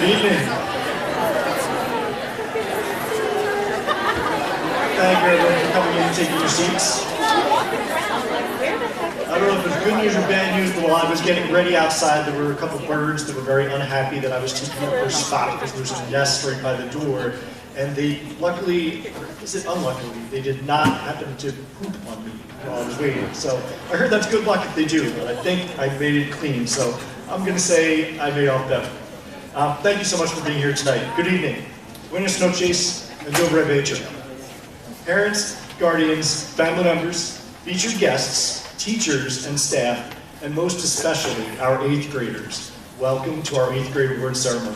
Good evening. Thank you everyone for coming in and taking your seats. I don't know if it's good news or bad news, but while I was getting ready outside, there were a couple birds that were very unhappy that I was taking up their spot because there's a nest right by the door. And they luckily, or is it unluckily, they did not happen to poop on me while I was waiting. So I heard that's good luck if they do, but I think I made it clean. So I'm going to say I made off better. Thank you so much for being here tonight. Good evening. Buenas noches and dobre večer. Parents, guardians, family members, featured guests, teachers and staff, and most especially our 8th graders, welcome to our 8th grade award ceremony.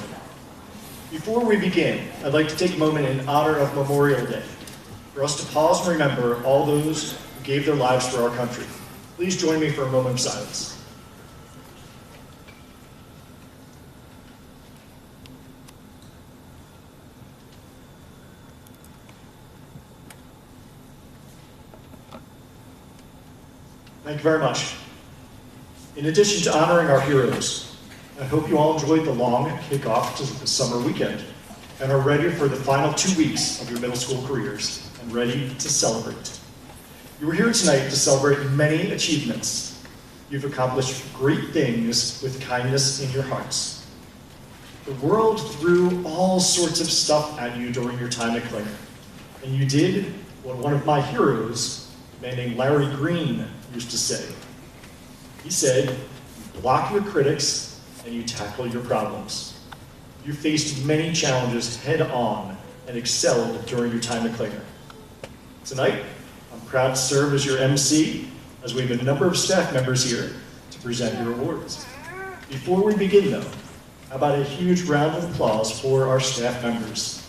Before we begin, I'd like to take a moment in honor of Memorial Day, for us to pause and remember all those who gave their lives for our country. Please join me for a moment of silence. Thank you very much. In addition to honoring our heroes, I hope you all enjoyed the long kickoff to the summer weekend and are ready for the final 2 weeks of your middle school careers and ready to celebrate. You are here tonight to celebrate many achievements. You've accomplished great things with kindness in your hearts. The world threw all sorts of stuff at you during your time at Klinger, and you did what one of my heroes, a man named Larry Green, used to say. He said, "You block your critics and you tackle your problems." You faced many challenges head on and excelled during your time at Klinger. Tonight, I'm proud to serve as your MC, as we have a number of staff members here to present your awards. Before we begin though, how about a huge round of applause for our staff members.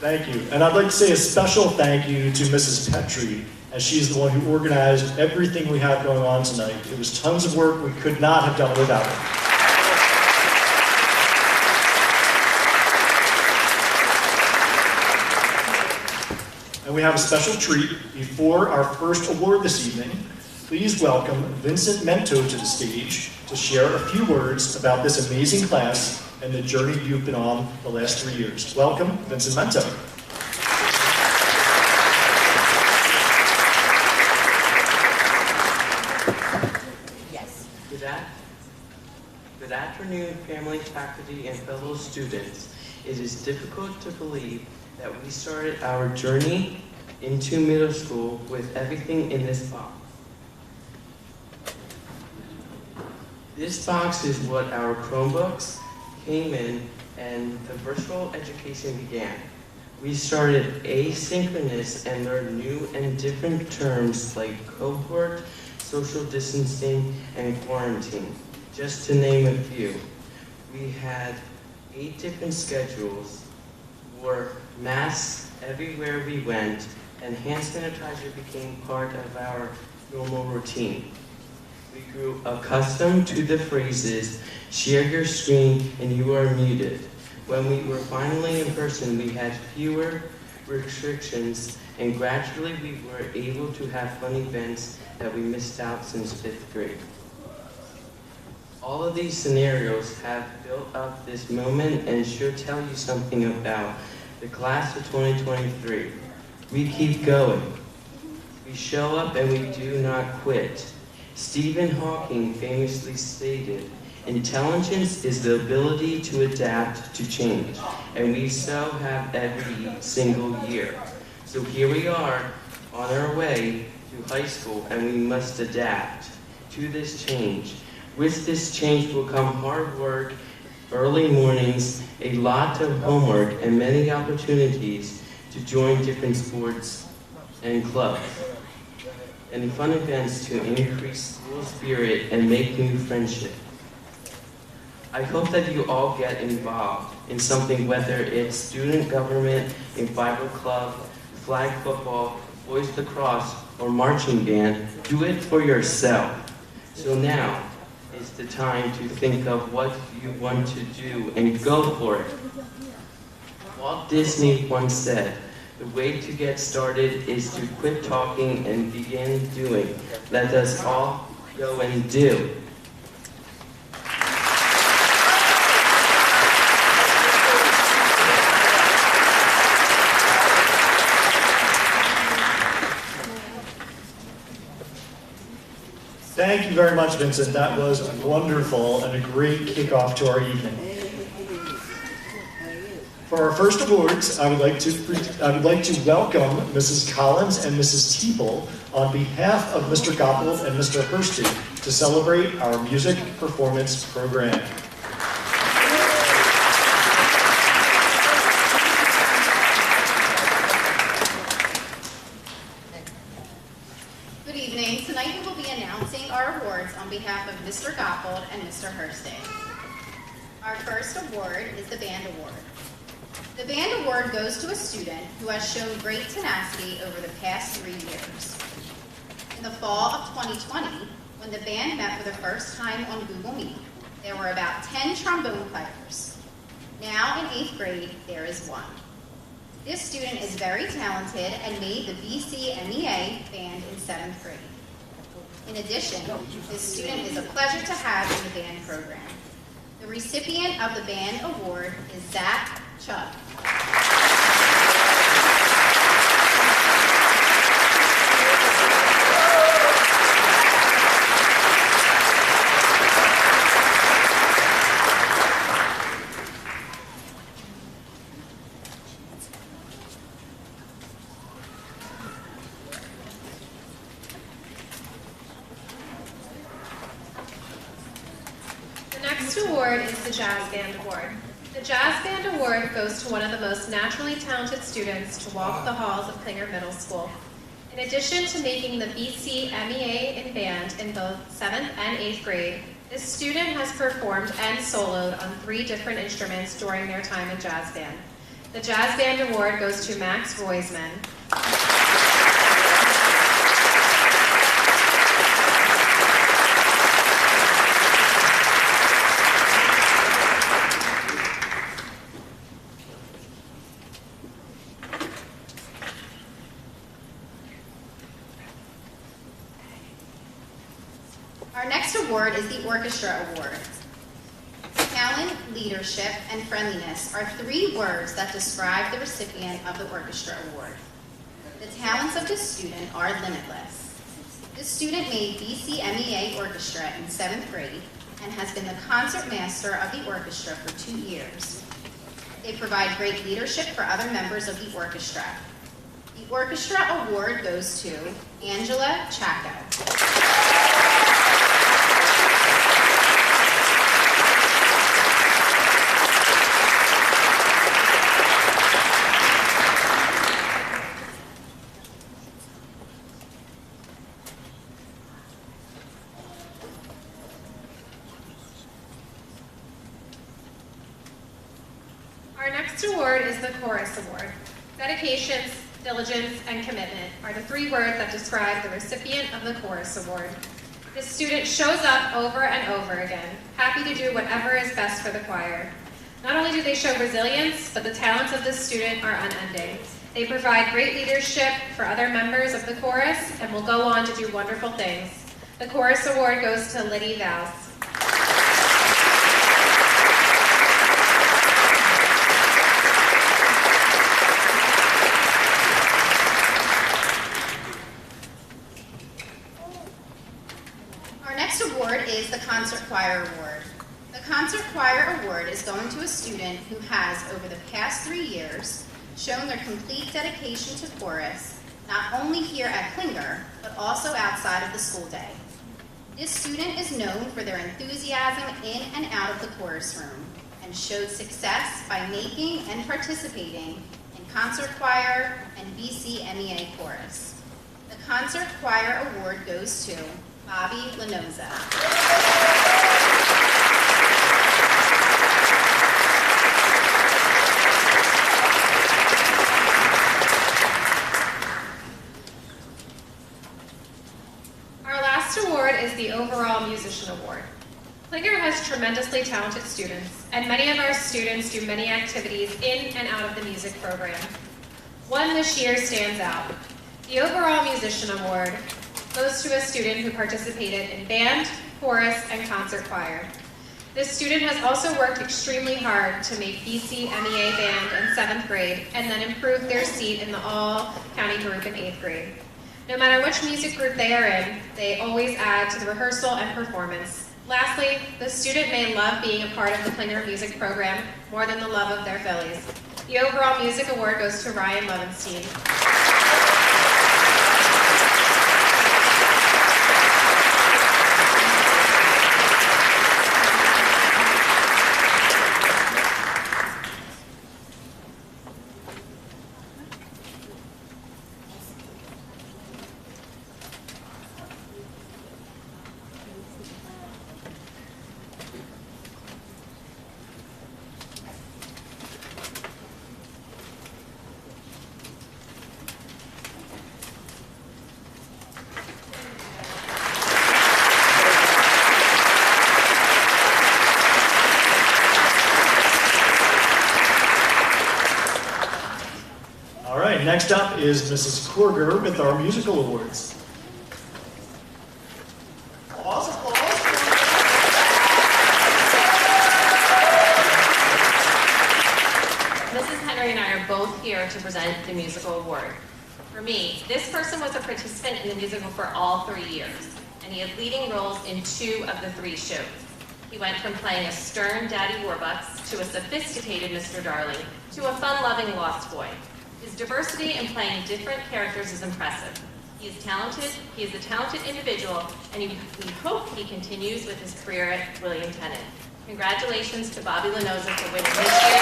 Thank you. And I'd like to say a special thank you to Mrs. Petrie, as she's the one who organized everything we have going on tonight. It was tons of work we could not have done without her. And we have a special treat. Before our first award this evening, please welcome Vincent Mento to the stage to share a few words about this amazing class and the journey you've been on the last 3 years. Welcome, Vincent Mento. Yes. Good afternoon, family, faculty, and fellow students. It is difficult to believe that we started our journey into middle school with everything in this box. This box is what our Chromebooks came in and the virtual education began. We started asynchronous and learned new and different terms like cohort, social distancing, and quarantine, just to name a few. We had 8 different schedules, wore masks everywhere we went, and hand sanitizer became part of our normal routine. We grew accustomed to the phrases, "Share your screen and you are muted." When we were finally in person, we had fewer restrictions, and gradually we were able to have fun events that we missed out since 5th grade. All of these scenarios have built up this moment and should tell you something about the class of 2023. We keep going. We show up and we do not quit. Stephen Hawking famously stated, "Intelligence is the ability to adapt to change," and we so have every single year. So here we are on our way to high school, and we must adapt to this change. With this change will come hard work, early mornings, a lot of homework, and many opportunities to join different sports and clubs, and fun events to increase school spirit and make new friendships. I hope that you all get involved in something, whether it's student government, a Bible club, flag football, boys lacrosse, or marching band. Do it for yourself. So now is the time to think of what you want to do and go for it. Walt Disney once said, The way to get started is to quit talking and begin doing. Let us all go and do. Thank you very much, Vincent. That was wonderful and a great kickoff to our evening. For our first awards, I would like to welcome Mrs. Collins and Mrs. Teeple on behalf of Mr. Goppold and Mr. Hursty to celebrate our music performance program. Good evening. Tonight we will be announcing our awards on behalf of Mr. Goppold and Mr. Hursty. Our first award is the Band Award. The Band Award goes to a student who has shown great tenacity over the past 3 years. In the fall of 2020, when the band met for the first time on Google Meet, there were about 10 trombone players. Now in 8th grade, there is 1. This student is very talented and made the BCMEA band in 7th grade. In addition, this student is a pleasure to have in the band program. The recipient of the Band Award is Zach Chubb. The next award is the Jazz Band Award. The Jazz Band Award goes to one of the most naturally talented students to walk the halls of Klinger Middle School. In addition to making the BCMEA in band in both 7th and 8th grade, this student has performed and soloed on 3 different instruments during their time in jazz band. The Jazz Band Award goes to Max Roisman. Our next award is the Orchestra Award. Talent, leadership, and friendliness are 3 words that describe the recipient of the Orchestra Award. The talents of this student are limitless. This student made BCMEA Orchestra in 7th grade and has been the concert master of the orchestra for 2 years. They provide great leadership for other members of the orchestra. The Orchestra Award goes to Angela Chaco. Our next award is the Chorus Award. Dedications, diligence, and commitment are the 3 words that describe the recipient of the Chorus Award. This student shows up over and over again, happy to do whatever is best for the choir. Not only do they show resilience, but the talents of this student are unending. They provide great leadership for other members of the chorus and will go on to do wonderful things. The Chorus Award goes to Liddy Vals. Our next award is the Concert Choir Award. The Concert Choir Award is going to a student who has, over the past 3 years, shown their complete dedication to chorus, not only here at Klinger, but also outside of the school day. This student is known for their enthusiasm in and out of the chorus room, and showed success by making and participating in concert choir and BCMEA chorus. The Concert Choir Award goes to Bobby Lanoza. Our last award is the Overall Musician Award. Klinger has tremendously talented students, and many of our students do many activities in and out of the music program. One this year stands out. The overall musician award goes to a student who participated in band, chorus, and concert choir. This student has also worked extremely hard to make BC MEA band in 7th grade and then improved their seat in the all-county group in 8th grade. No matter which music group they are in, they always add to the rehearsal and performance. Lastly, the student may love being a part of the Klinger music program more than the love of their Phillies. The overall music award goes to Ryan Levenstein. Next up is Mrs. Korger with our musical awards. Applause, applause. Mrs. Henry and I are both here to present the musical award. For me, this person was a participant in the musical for all 3 years, and he had leading roles in 2 of the 3 shows. He went from playing a stern Daddy Warbucks to a sophisticated Mr. Darling to a fun-loving Lost Boy. His diversity in playing different characters is impressive. He is talented, he is a talented individual, and we hope he continues with his career at William Tennant. Congratulations to Bobby Lanoza for winning this year's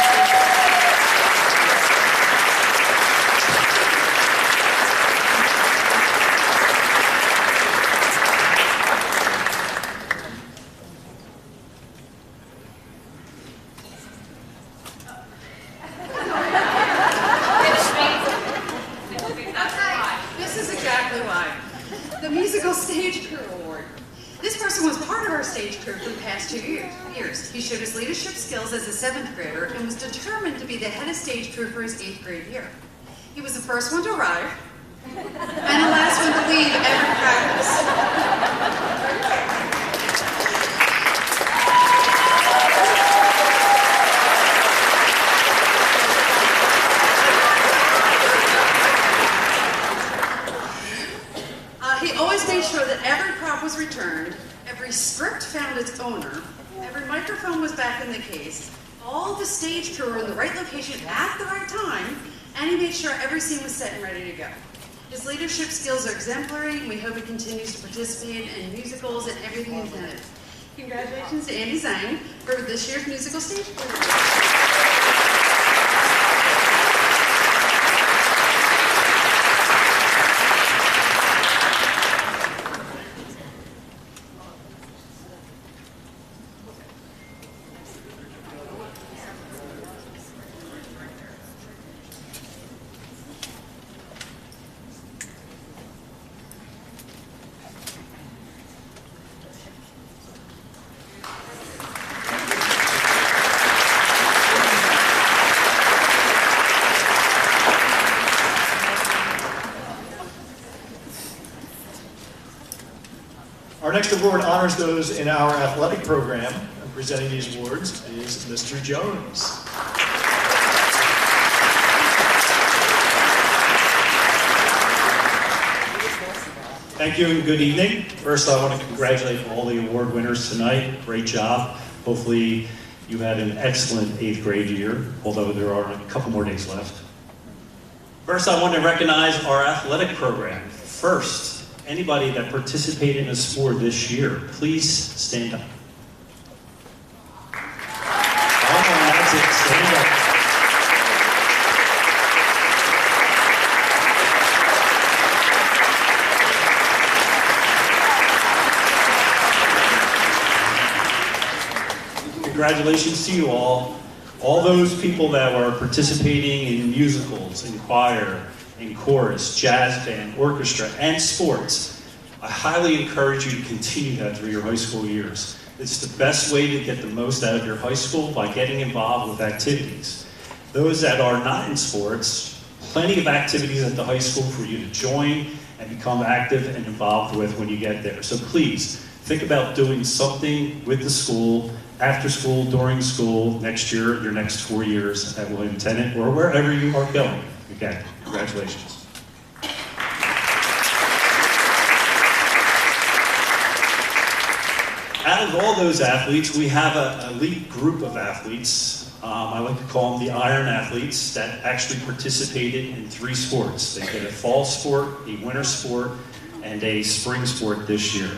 He showed his leadership skills as a 7th grader and was determined to be the head of stage crew for his 8th grade year. He was the first one to arrive and the last one to leave every practice. He always made sure that every prop was returned, every script found its owner, every microphone was back in the case, all the stage crew were in the right location at the right time, and he made sure every scene was set and ready to go. His leadership skills are exemplary, and we hope he continues to participate in musicals and everything intended. Congratulations to Andy Zhang for this year's musical stage crew. Our next award honors those in our athletic program, and presenting these awards is Mr. Jones. Thank you and good evening. First, I want to congratulate all the award winners tonight. Great job. Hopefully you had an excellent 8th grade year, although there are a couple more days left. First, I want to recognize our athletic program. First, anybody that participated in a sport this year, please stand up. Oh, that's it. Stand up. Congratulations to you all. All those people that are participating in musicals, in choir, in chorus, jazz band, orchestra, and sports. I highly encourage you to continue that through your high school years. It's the best way to get the most out of your high school by getting involved with activities. Those that are not in sports, plenty of activities at the high school for you to join and become active and involved with when you get there. So please, think about doing something with the school, after school, during school, next year, your next 4 years at William Tennant, or wherever you are going. Again, congratulations. Out of all those athletes, we have an elite group of athletes. I like to call them the Iron Athletes that actually participated in 3 sports. They did a fall sport, a winter sport, and a spring sport this year.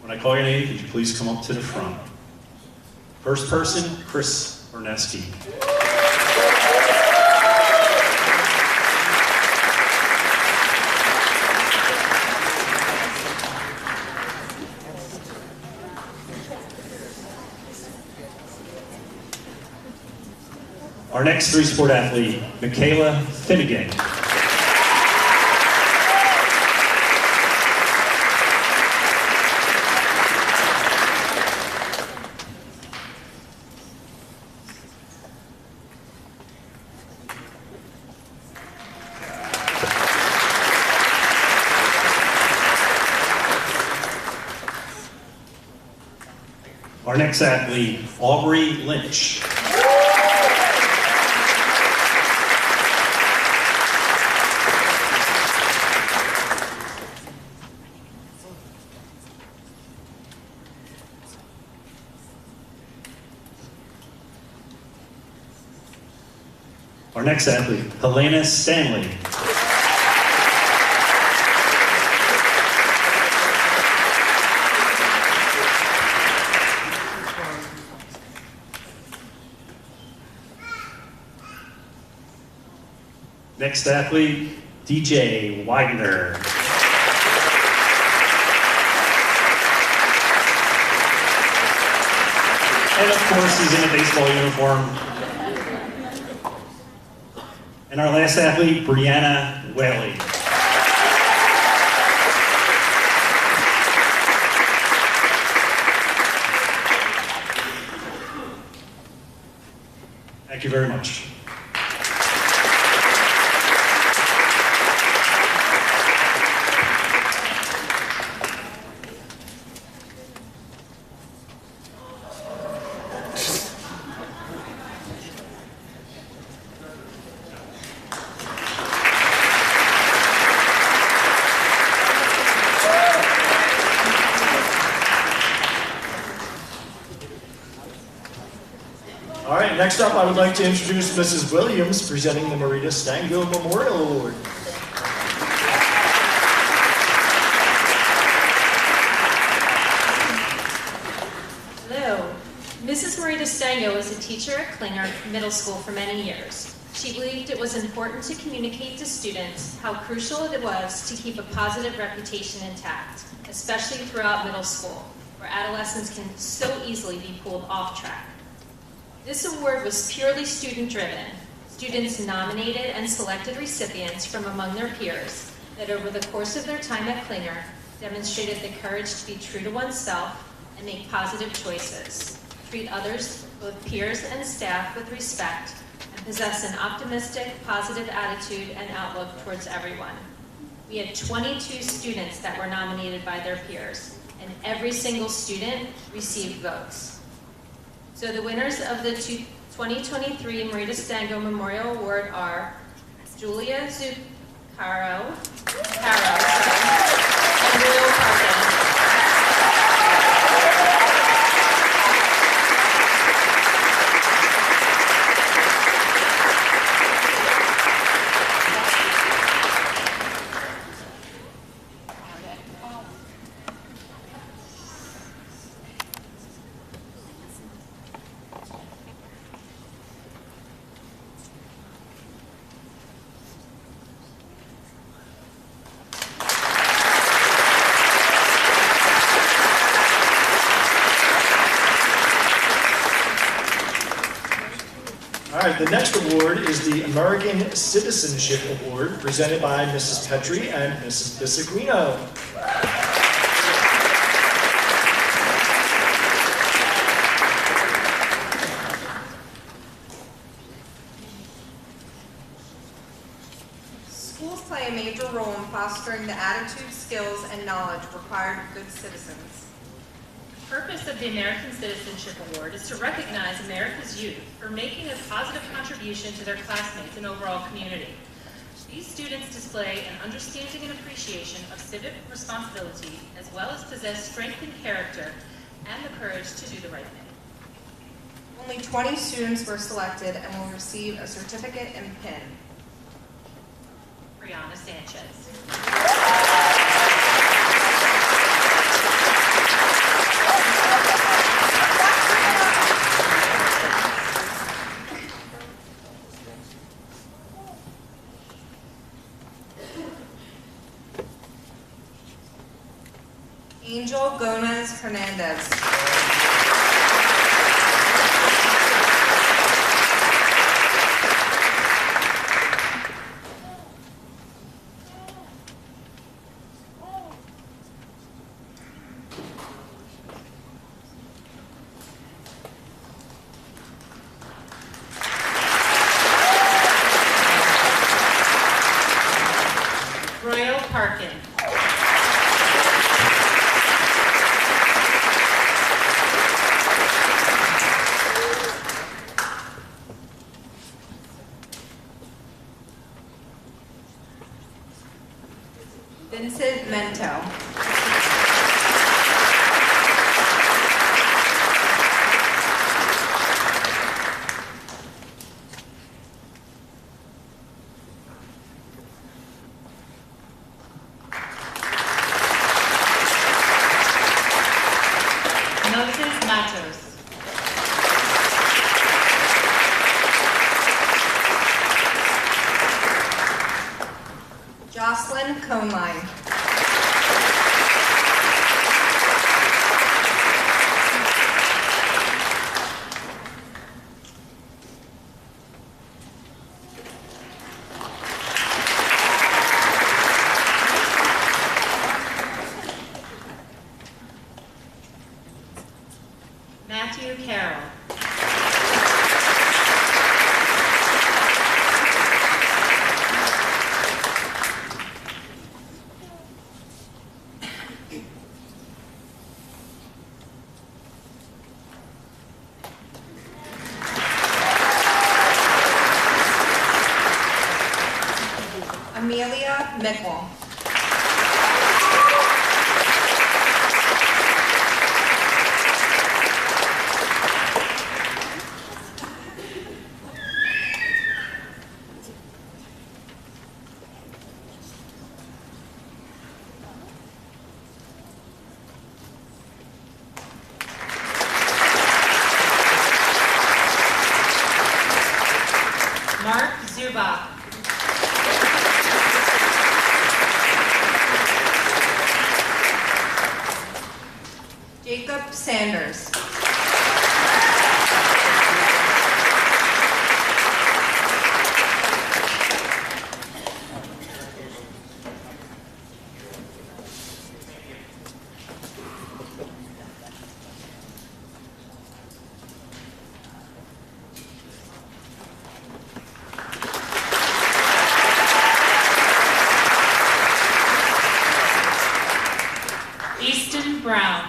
When I call your name, could you please come up to the front? First person, Chris Orneski. Our next 3-sport athlete, Michaela Finnegan. Our next athlete, Aubrey Lynch. Our next athlete, Marina Stango. Next athlete, DJ Widener. And of course, he's in a baseball uniform. And our last athlete, Brianna Whaley. Thank you very much. All right, next up, I would like to introduce Mrs. Williams, presenting the Marina Stango Memorial Award. Hello. Mrs. Marina Stango was a teacher at Klinger Middle School for many years. She believed it was important to communicate to students how crucial it was to keep a positive reputation intact, especially throughout middle school, where adolescents can so easily be pulled off track. This award was purely student-driven. Students nominated and selected recipients from among their peers that over the course of their time at Klinger demonstrated the courage to be true to oneself and make positive choices, treat others, both peers and staff, with respect, and possess an optimistic, positive attitude and outlook towards everyone. We had 22 students that were nominated by their peers, and every single student received votes. So the winners of the 2023 Marina Stango Memorial Award are Julia Zuccaro, and Will Parkin. All right, the next award is the American Citizenship Award, presented by Mrs. Petrie and Mrs. Bisaguino. fostering the attitudes, skills, and knowledge required of good citizens. The purpose of the American Citizenship Award is to recognize America's youth for making a positive contribution to their classmates and overall community. These students display an understanding and appreciation of civic responsibility, as well as possess strength and character and the courage to do the right thing. Only 20 students were selected and will receive a certificate and pin. Brianna Sanchez. Angel Gomez Hernandez. Royal Parkin. Vincent Mento. Moses Matos. Jocelyn Coneline. Matthew Carroll. Amelia Mickle. Mark Zubach. Jacob Sanders. Easton Brown.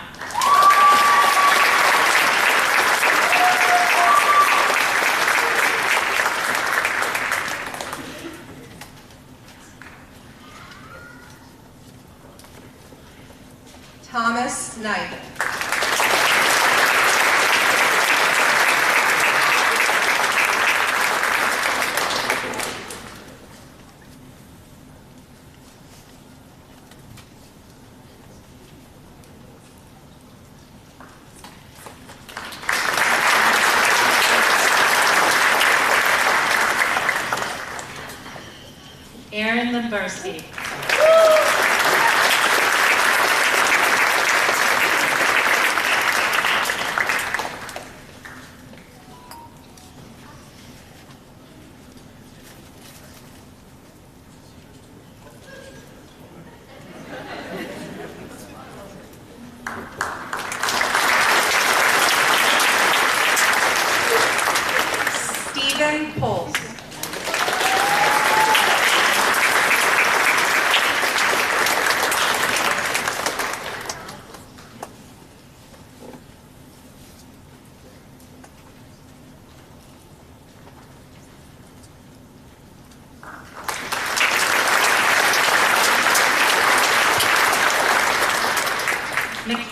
Thomas Knight. Aaron Limbersky. Stephen Pulse.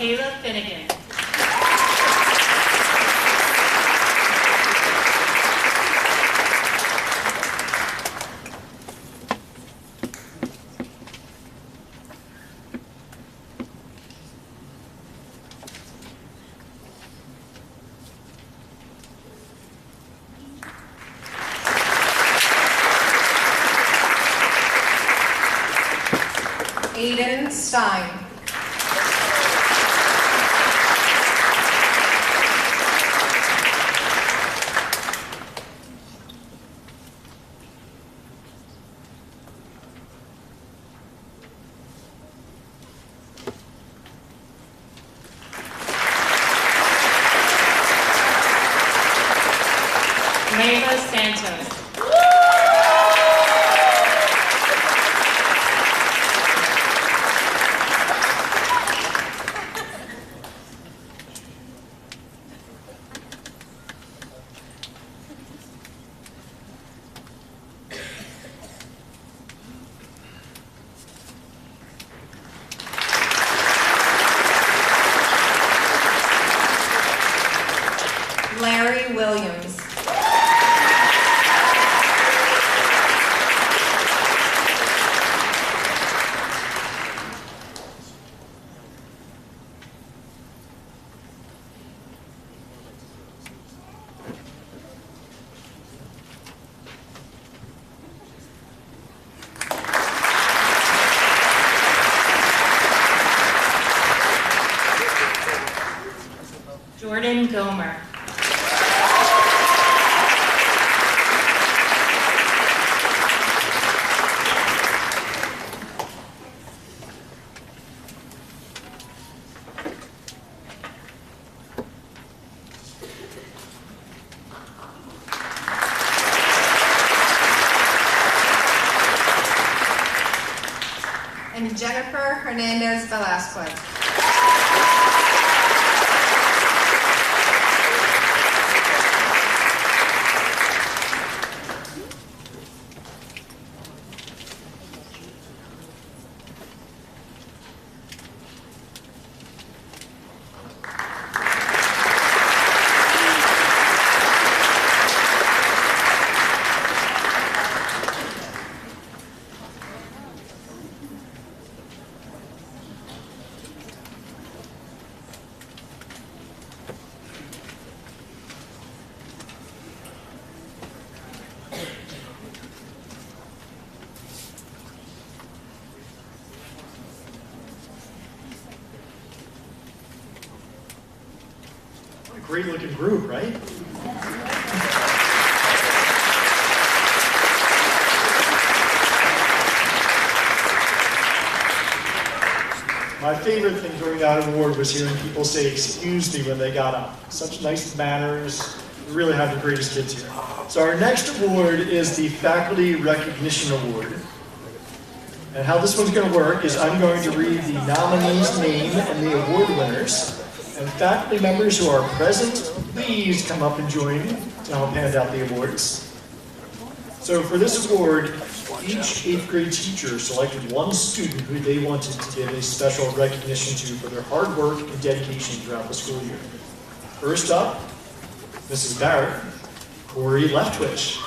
Kayla Finnegan. Aiden Stein. Marina Stango. Larry Williams. Jordan Gomer. And Jennifer Hernandez Velasquez. What a great looking group, right? My favorite thing during that award was hearing people say "excuse me" when they got up. Such nice manners. We really have the greatest kids here. So our next award is the Faculty Recognition Award. And how this one's going to work is I'm going to read the nominee's name and the award winners. And faculty members who are present, please come up and join me to help hand out the awards. So for this award, each 8th grade teacher selected one student who they wanted to give a special recognition to for their hard work and dedication throughout the school year. First up, Mrs. Barrett, Corey Leftwich.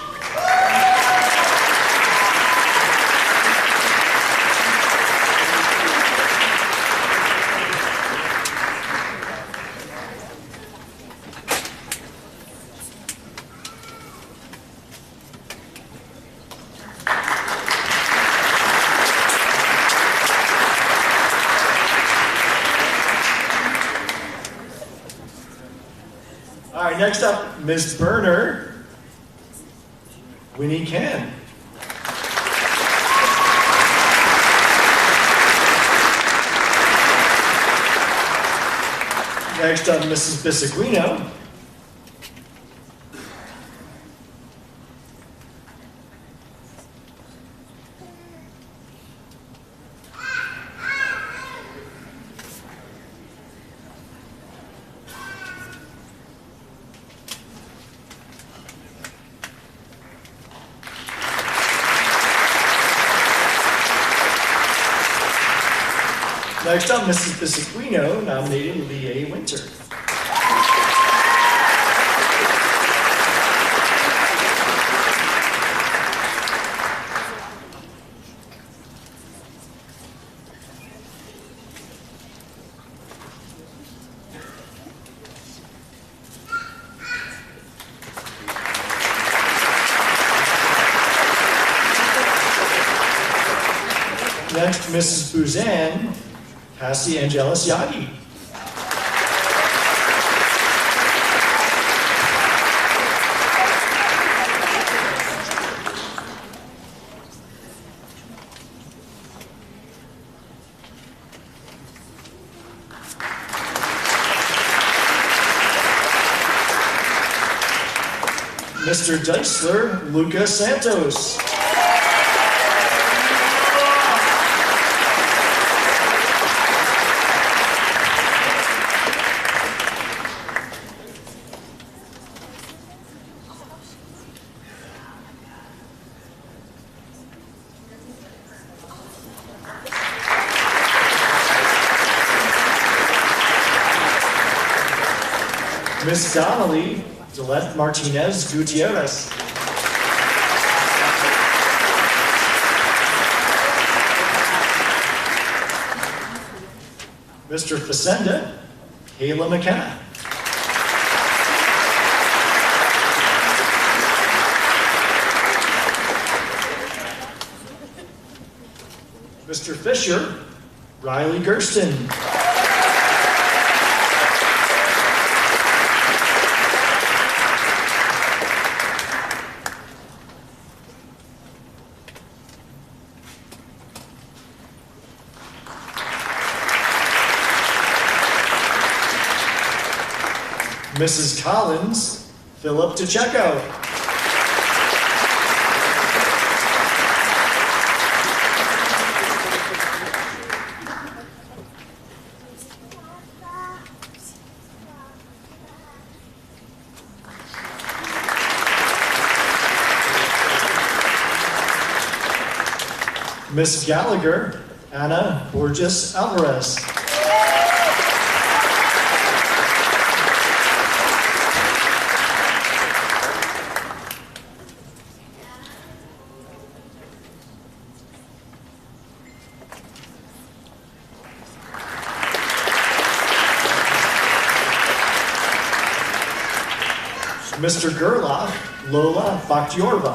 All right, next up, Ms. Berner, Winnie Can. Next up, Mrs. Bisaguino. Next up, Mrs. Pisciquino, nominating Leah Winter. Next, Mrs. Buzan, Cassie Angelis Yagi. Mr. Deisler, Lucas Santos. Miss Donnelly, Delette Martinez Gutierrez. Mr. Facenda, Kayla McKenna. Mr. Fisher, Riley Gersten. Mrs. Collins, Philip DeCecco. Miss Gallagher, Anna Borges Alvarez. Mr. Gerlach, Lola Bakhtiorova.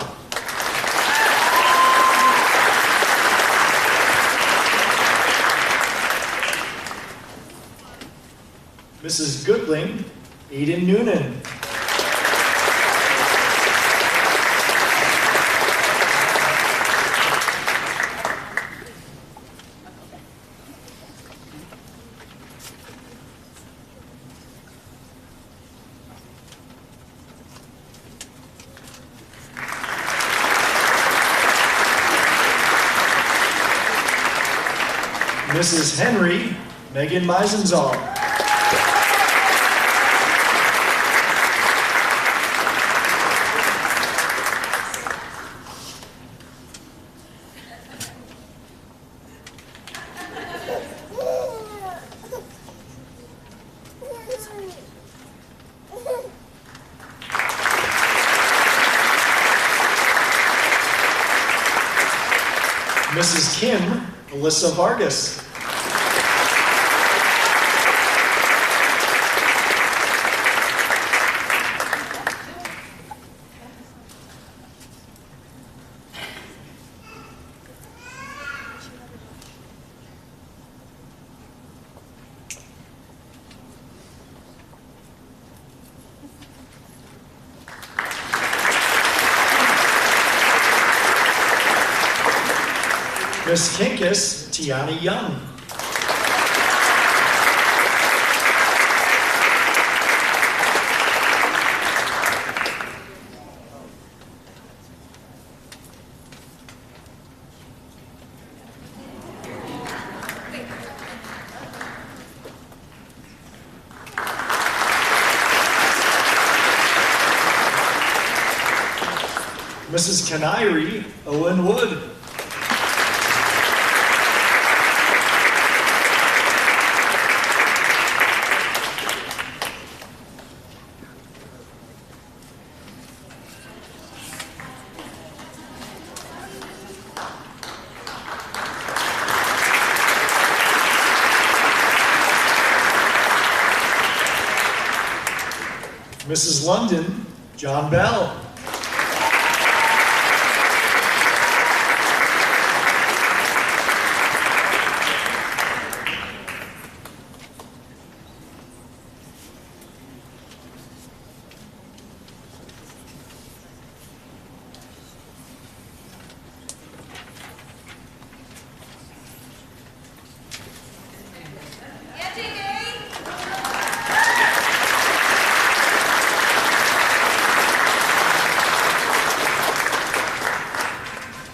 Mrs. Goodling, Aiden Noonan. Mrs. Henry, Megan Meisenzahl. Mrs. Kim, Alyssa Vargas. Miss Kinkus, Tiana Young. Mrs. Canary, Owen Wood. Mrs. London, John Bell.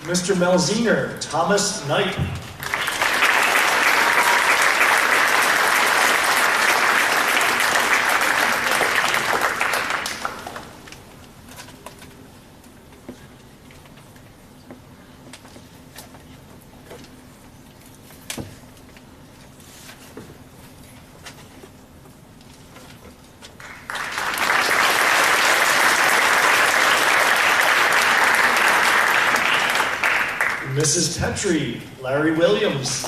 Mr. Melziner, Thomas Knight. Mrs. Petrie, Larry Williams.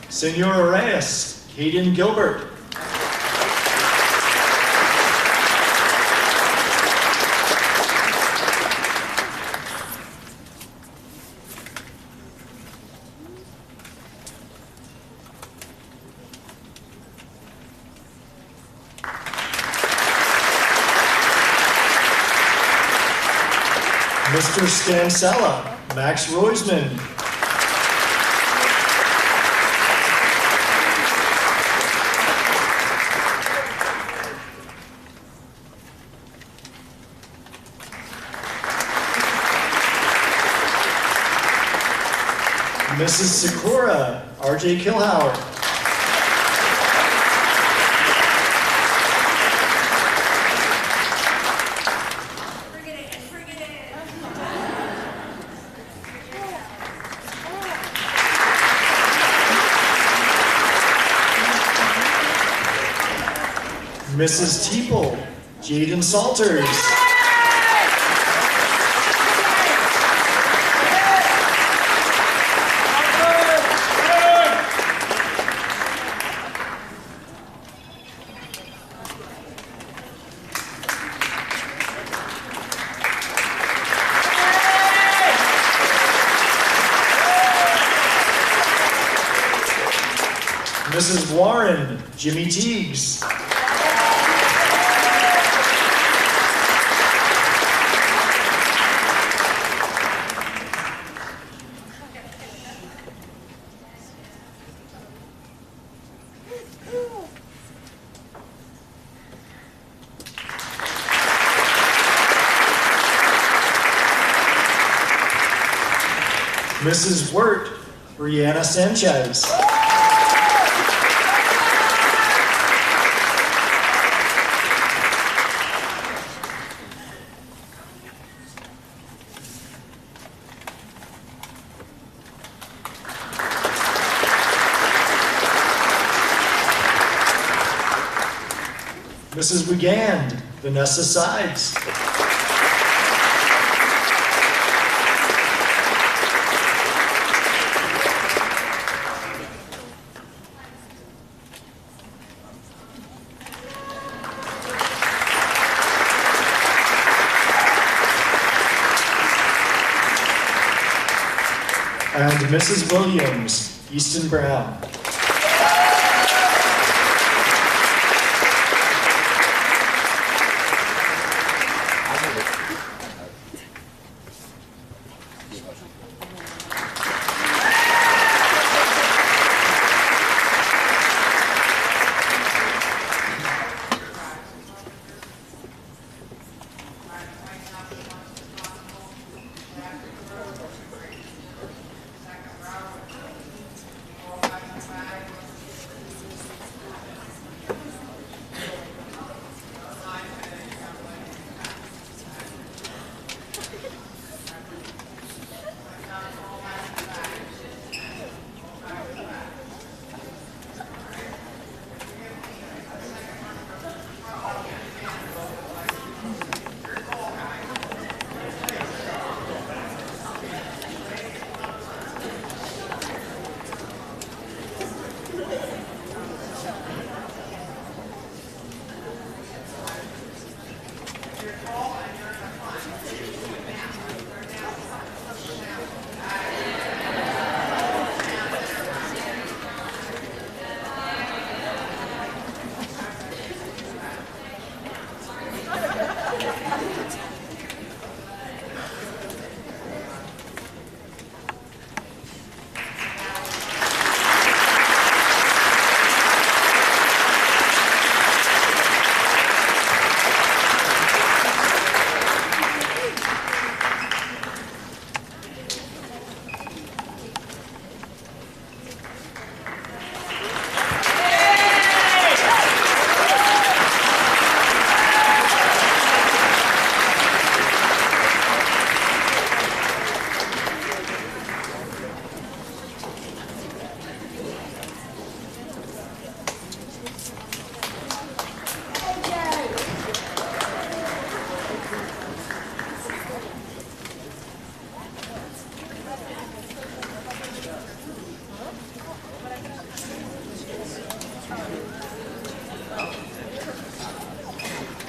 Senor Reyes, Caden Gilbert. Mr. Stansella, Max Roisman. Mrs. Sakura, RJ Kilhauer. Mrs. Teeple, Jaden Salters. Mrs. Warren, Jimmy Teagues. Mrs. Wirt, Brianna Sanchez. Mrs. Wigand, Vanessa Sides. And Mrs. Williams, Easton Brown.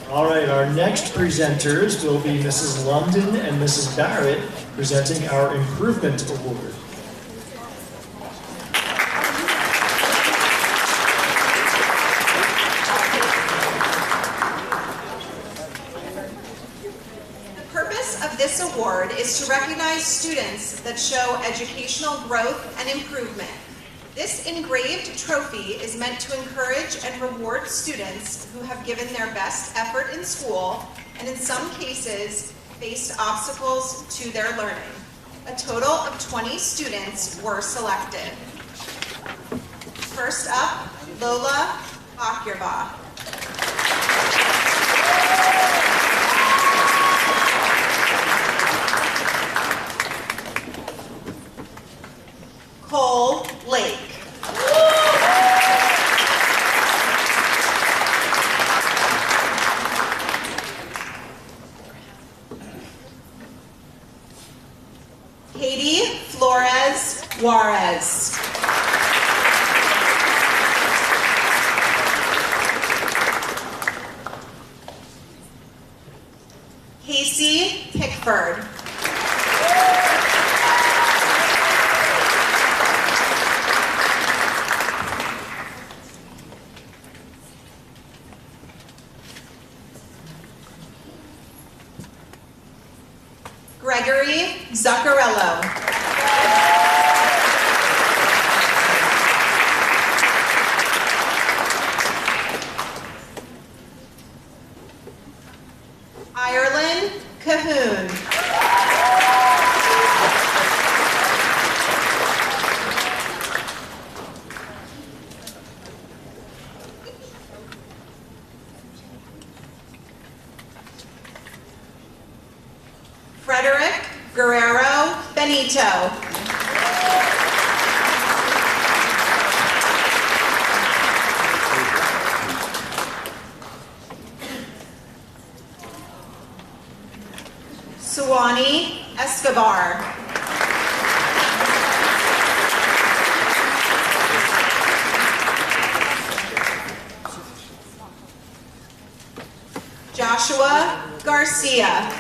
All right, our next presenters will be Mrs. London and Mrs. Barrett presenting our Improvement Award. The purpose of this award is to recognize students that show educational growth and improvement. This engraved trophy is meant to encourage and reward students who have given their best effort in school and in some cases faced obstacles to their learning. A total of 20 students were selected. First up, Lola Bakyarva. Cole Lake. Katie Flores Juarez. Casey Pickford. Gregory Zuccarello. Ireland Cahoon. Frederick Guerrero Benito. Suwani Escobar. Joshua Garcia.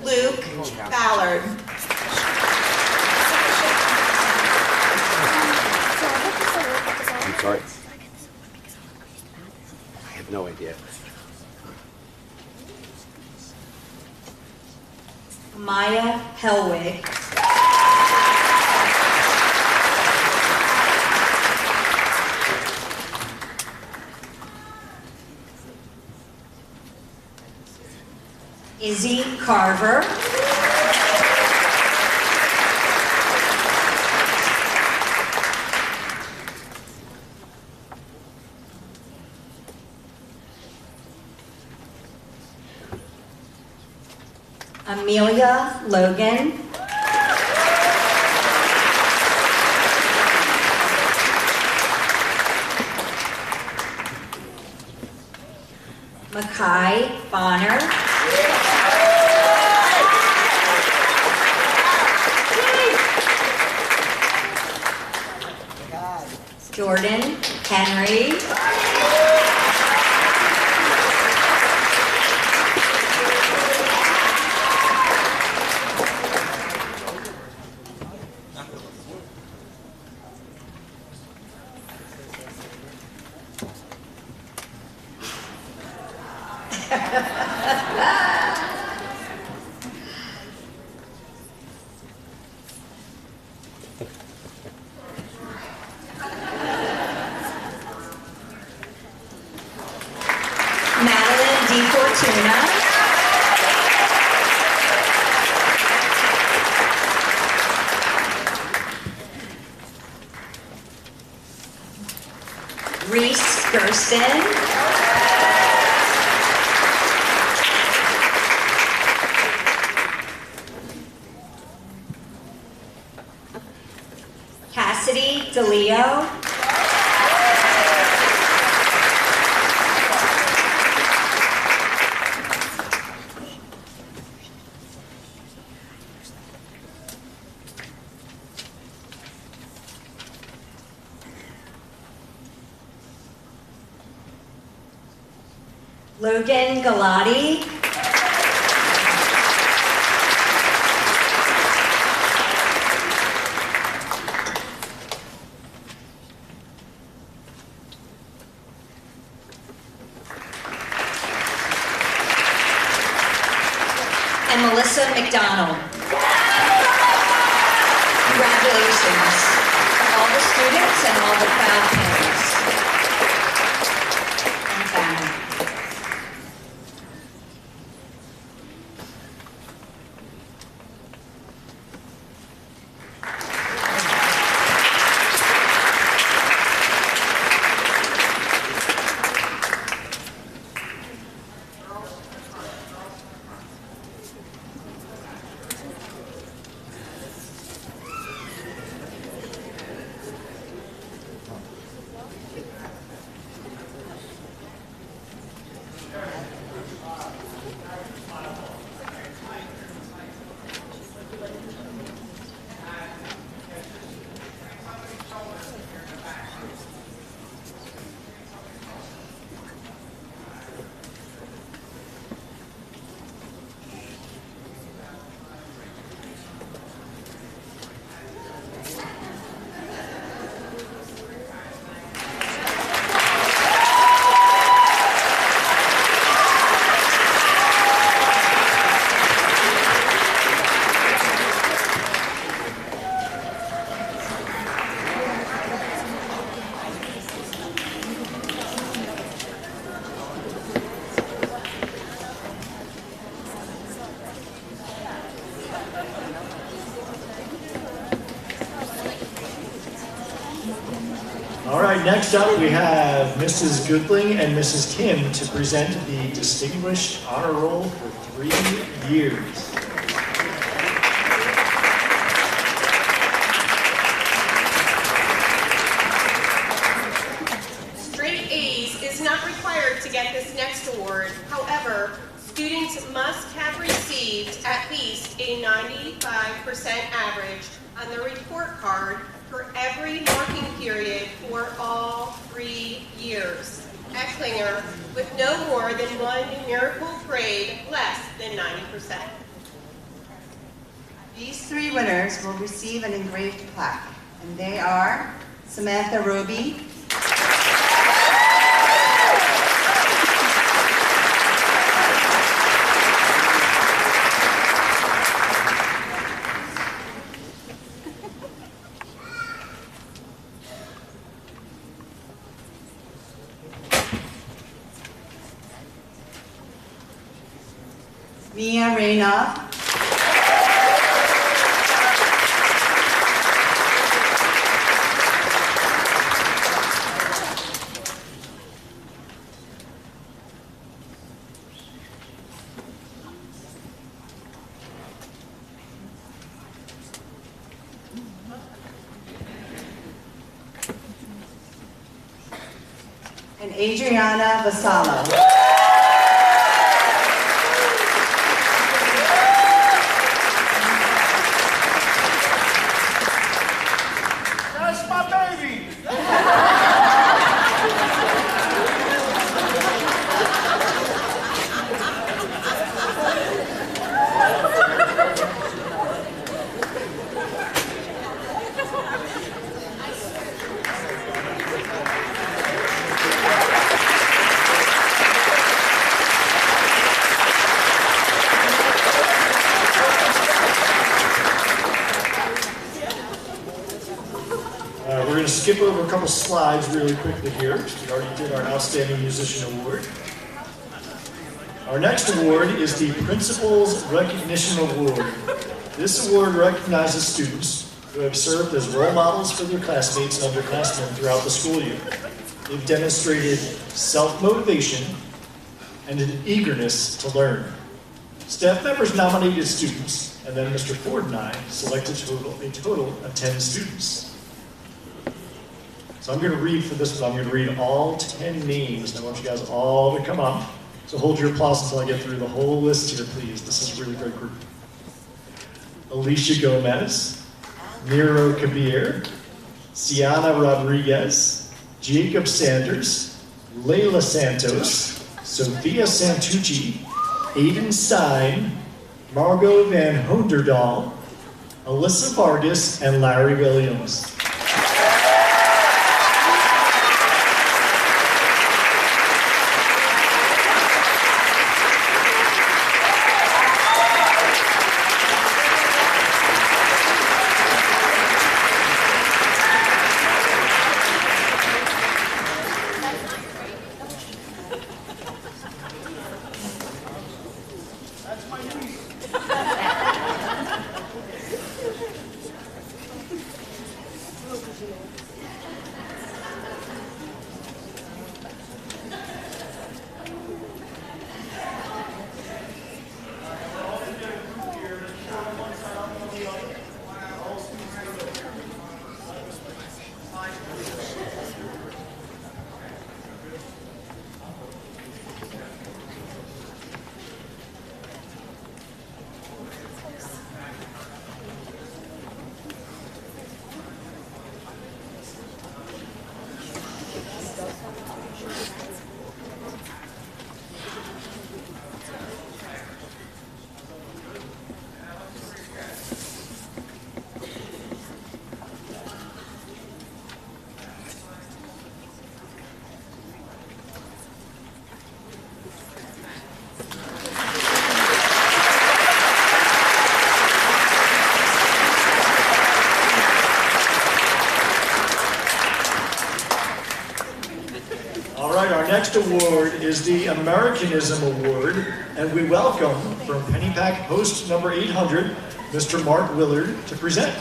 Luke Ballard. I'm sorry. I have no idea. Maya Helwig. Izzy Carver. Amelia Logan. Makai Bonner. Jordan Henry. Madeline D. Fortuna. Reese Gersten. Cassidy DeLeo. Logan Galati. And Melissa McDonald. Congratulations to all the students and all the proud parents and family. All right, next up we have Mrs. Goodling and Mrs. Kim to present the Distinguished Honor Roll for 3 years. Straight A's is not required to get this next award. However, students must have received at least a 95% average on the report card for every marking period for all 3 years at Klinger, with no more than one numerical grade less than 90%. These 3 winners will receive an engraved plaque, and they are Samantha Roby, Mia Reyna, and Adriana Vassallo. We're going to skip over a couple slides really quickly here. We already did our Outstanding Musician Award. Our next award is the Principal's Recognition Award. This award recognizes students who have served as role models for their classmates and underclassmen throughout the school year. They've demonstrated self-motivation and an eagerness to learn. Staff members nominated students, and then Mr. Ford and I selected a total of 10 students. So I'm going to read for this one, I'm going to read all 10 names, and I want you guys all to come up. So hold your applause until I get through the whole list here, please. This is a really great group. Alicia Gomez, Miro Kabir, Sienna Rodriguez, Jacob Sanders, Layla Santos, Sophia Santucci, Aiden Stein, Margot Van Hoenderdaal, Alyssa Vargas, and Larry Williams. Our next award is the Americanism Award, and we welcome from Pennypack Post number 800, Mr. Mark Willard, to present.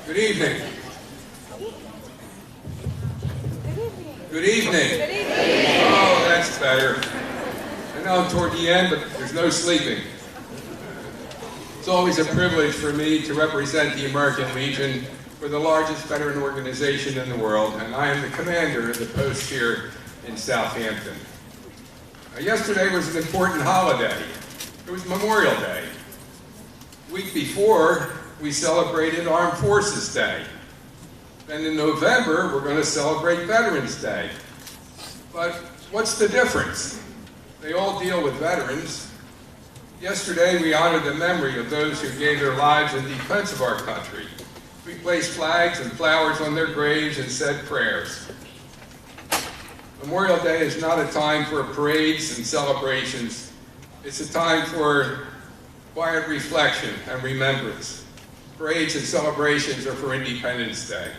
Good evening. Good evening. Good evening. Oh, that's better. I know I'm toward the end, but there's no sleeping. It's always a privilege for me to represent the American Legion for the largest veteran organization in the world, and I am the commander of the post here in Southampton. Yesterday was an important holiday. It was Memorial Day. The week before, we celebrated Armed Forces Day. Then in November, we're going to celebrate Veterans Day. But what's the difference? They all deal with veterans. Yesterday, we honored the memory of those who gave their lives in defense of our country. We placed flags and flowers on their graves and said prayers. Memorial Day is not a time for parades and celebrations. It's a time for quiet reflection and remembrance. Parades and celebrations are for Independence Day.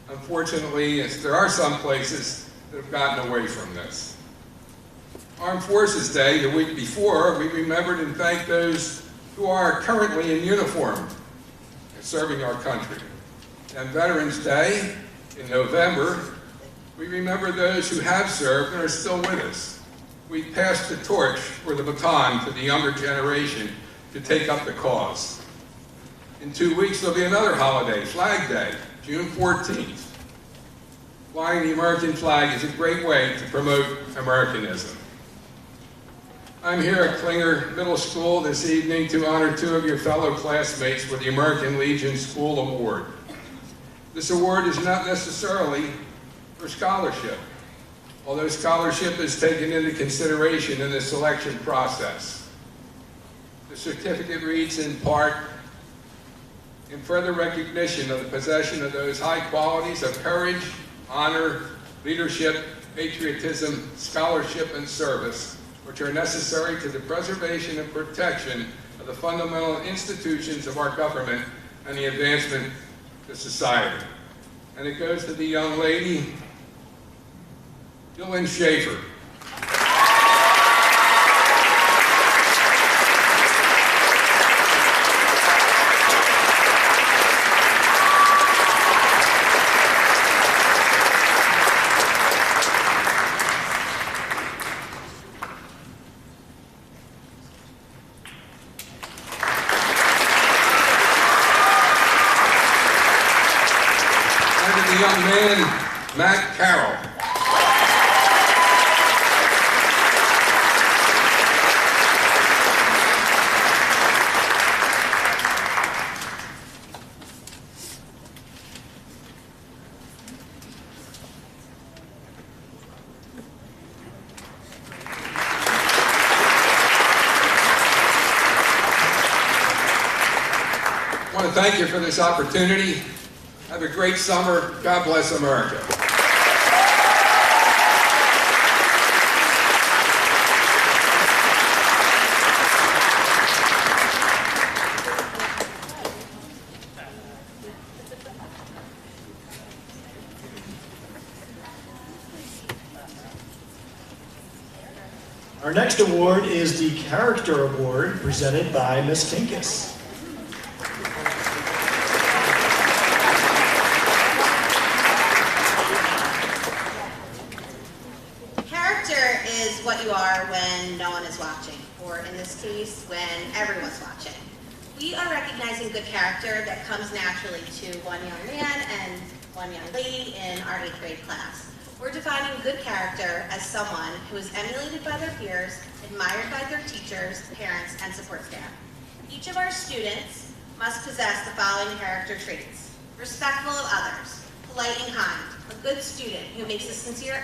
Unfortunately, there are some places that have gotten away from this. Armed Forces Day, the week before, we remembered and thanked those who are currently in uniform and serving our country. And Veterans Day, in November, we remember those who have served and are still with us. We passed the torch or the baton to the younger generation to take up the cause. In 2 weeks, there'll be another holiday, Flag Day, June 14th. Flying the American flag is a great way to promote Americanism. I'm here at Klinger Middle School this evening to honor two of your fellow classmates with the American Legion School Award. This award is not necessarily for scholarship, although scholarship is taken into consideration in the selection process. The certificate reads in part, in further recognition of the possession of those high qualities of courage, honor, leadership, patriotism, scholarship, and service, which are necessary to the preservation and protection of the fundamental institutions of our government and the advancement of society. And it goes to the young lady, Dylan Schaefer. Young man, Matt Carroll. to thank you for this opportunity. Have a great summer. God bless America. Our next award is the Character Award presented by Ms. Kinkus. Character is what you are when no one is watching, or in this case, when everyone's watching. We are recognizing good character that comes naturally to one young man and one young lady in our 8th grade class. We're defining good character as someone who is emulated by their peers, admired by their teachers, parents, and support staff. Each of our students must possess the following character traits: respectful of others, polite and kind, a good student who makes a sincere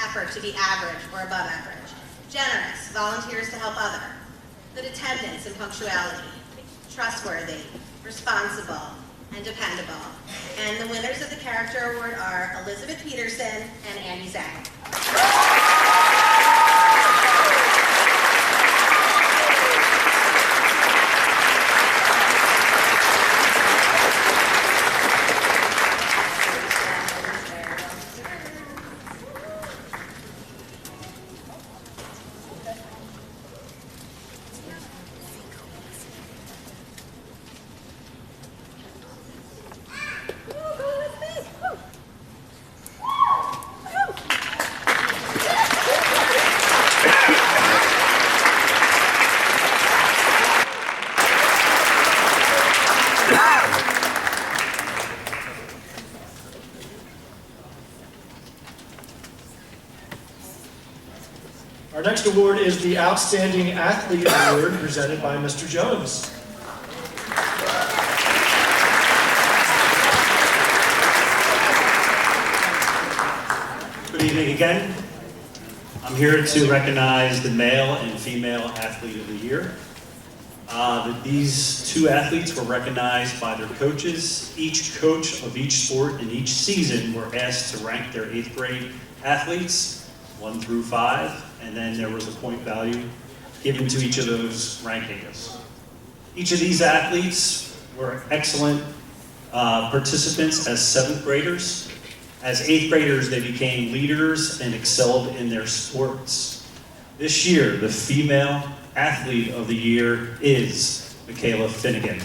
effort to be average or above average, generous, volunteers to help others, good attendance and punctuality, trustworthy, responsible, and dependable. And the winners of the Character Award are Elizabeth Peterson and Andy Zhang. Our next award is the Outstanding Athlete Award presented by Mr. Jones. Good evening again. I'm here to recognize the male and female athlete of the year. These two athletes were recognized by their coaches. Each coach of each sport in each season were asked to rank their 8th grade athletes, 1 through 5, and then there was a point value given to each of those rankings. Each of these athletes were excellent participants as 7th graders. As 8th graders, they became leaders and excelled in their sports. This year, the female athlete of the year is Michaela Finnegan.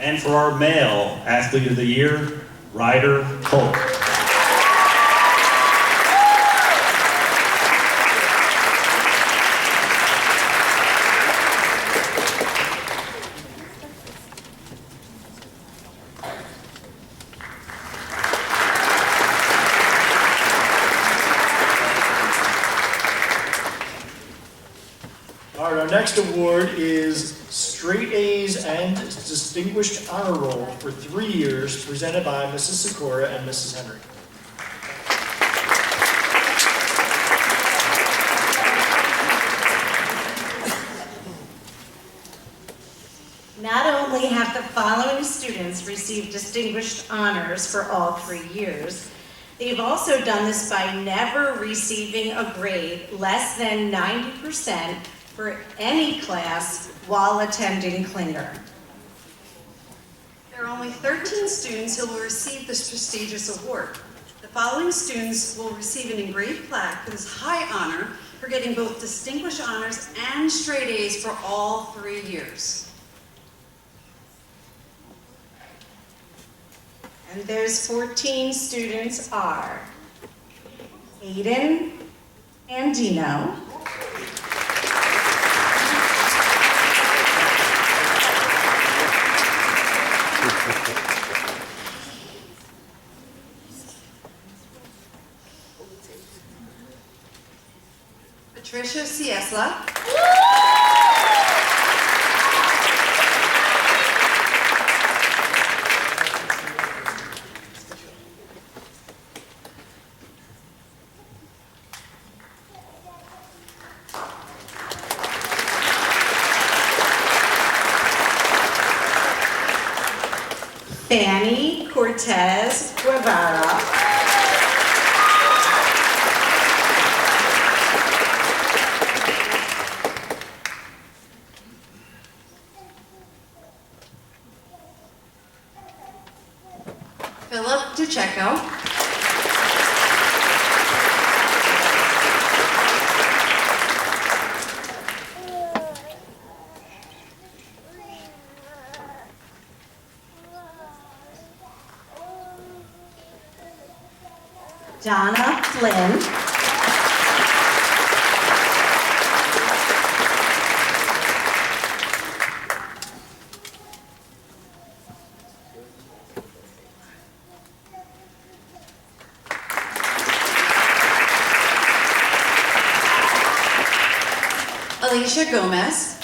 And for our male athlete of the year, Ryder Polk. All right, our next award is Straight A's and Distinguished Honor Roll for 3 years, presented by Mrs. Sikora and Mrs. Henry. Not only have the following students received distinguished honors for all 3 years, they've also done this by never receiving a grade less than 90% for any class while attending Klinger. There are only 13 students who will receive this prestigious award. The following students will receive an engraved plaque for this high honor for getting both distinguished honors and straight A's for all 3 years. And those 14 students are Aiden Andino, Patricia Ciesla. Fanny Cortez Guevara. Philip DeCecco. Donna Flynn. Alicia Gomez.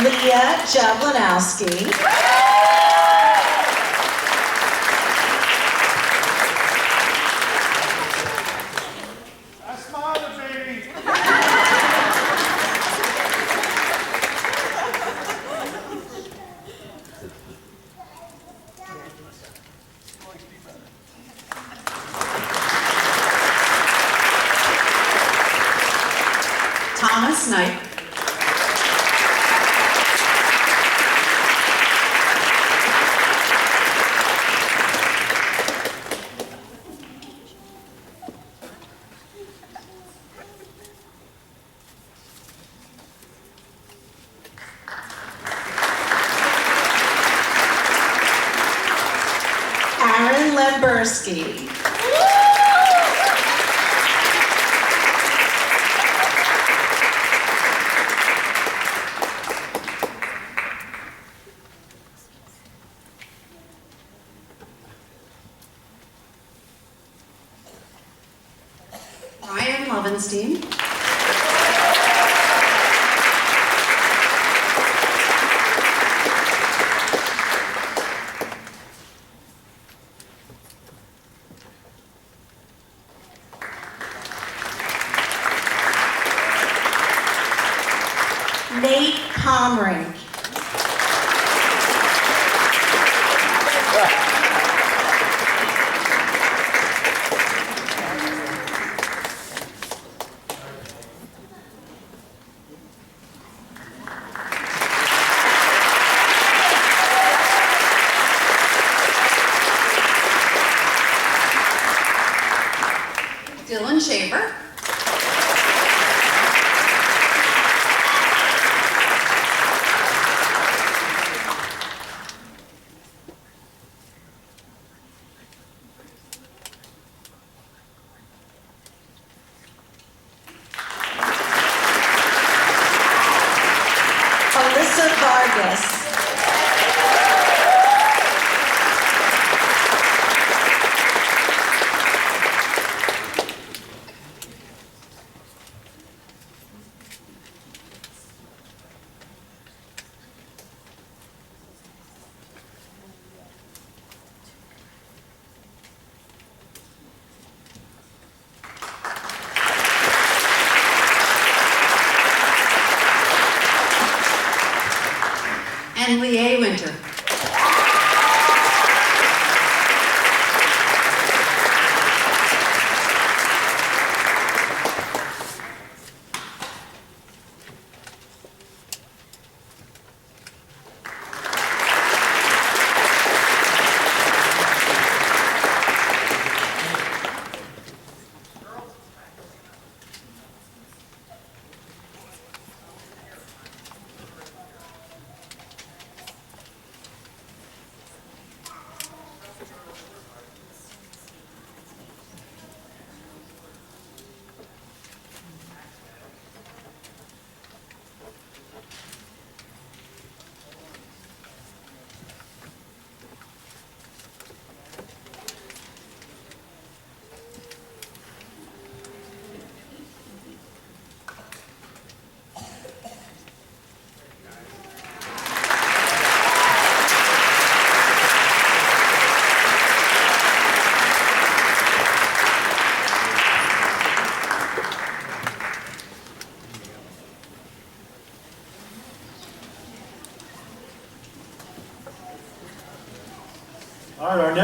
Leah Jablanowski. That's my other baby. Thomas Knight. Aaron Lemberski. Ryan Lovenstein. Nate Pomrink. Dylan Shaver. Alyssa Vargas.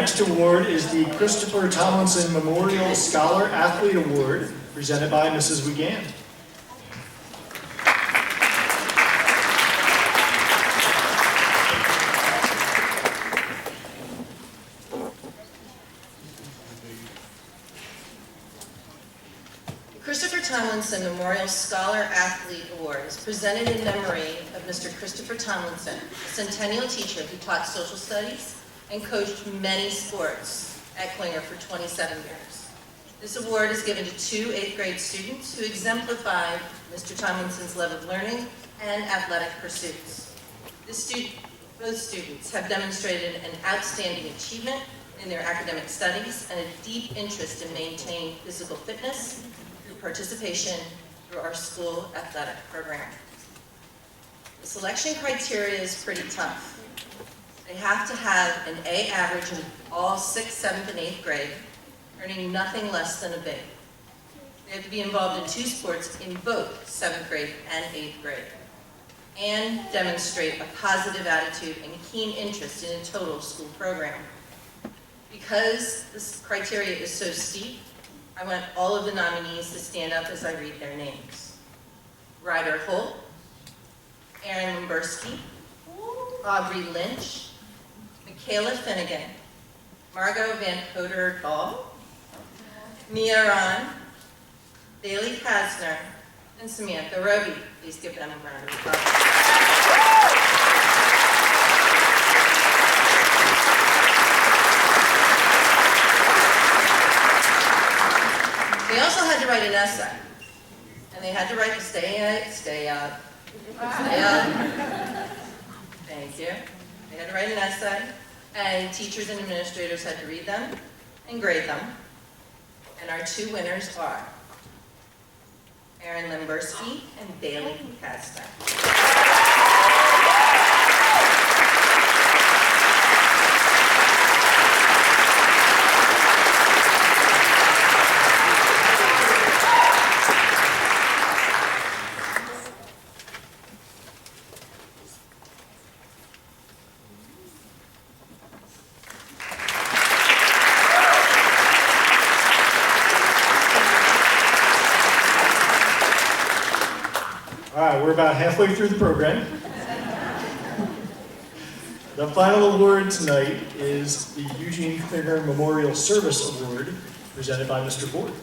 next award is the Christopher Tomlinson Memorial Scholar Athlete Award, presented by Mrs. Wiegand. Christopher Tomlinson Memorial Scholar Athlete Award is presented in memory of Mr. Christopher Tomlinson, a centennial teacher who taught social studies and coached many sports at Klinger for 27 years. This award is given to 2 8th grade students who exemplified Mr. Tomlinson's love of learning and athletic pursuits. Both students have demonstrated an outstanding achievement in their academic studies and a deep interest in maintaining physical fitness through participation through our school athletic program. The selection criteria is pretty tough. They have to have an A average in all 6th, 7th, and 8th grade, earning nothing less than a B. They have to be involved in 2 sports in both 7th grade and 8th grade, and demonstrate a positive attitude and keen interest in a total school program. Because this criteria is so steep, I want all of the nominees to stand up as I read their names. Ryder Holt, Aaron Limbersky, Aubrey Lynch, Michaela Finnegan, Margot Van Coder Ball, Mia Ron, Bailey Kasner, and Samantha Roby. Please give them a round of applause. They also had to write an essay, and they had to write stay up. Thank you. They had to write an essay, and teachers and administrators had to read them and grade them. And our 2 winners are Aaron Limbersky and Bailey Kasner. We're about halfway through the program. The final award tonight is the Eugene Klinger Memorial Service Award, presented by Mr. Ford.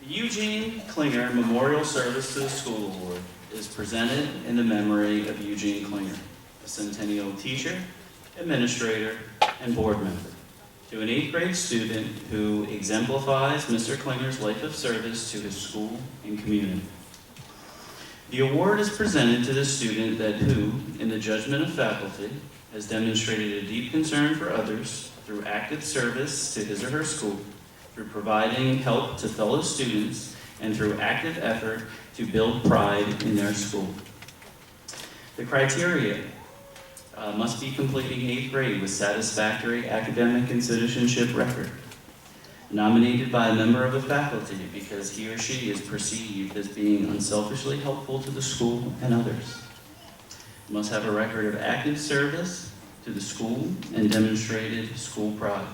Eugene Klinger Memorial Service to the School Award is presented in the memory of Eugene Klinger, a centennial teacher, administrator, and board member, to an 8th grade student who exemplifies Mr. Klinger's life of service to his school and community. The award is presented to the student who, in the judgment of faculty, has demonstrated a deep concern for others through active service to his or her school, through providing help to fellow students, and through active effort to build pride in their school. The criteria must be completing 8th grade with satisfactory academic and citizenship record, nominated by a member of the faculty because he or she is perceived as being unselfishly helpful to the school and others. Must have a record of active service to the school and demonstrated school pride.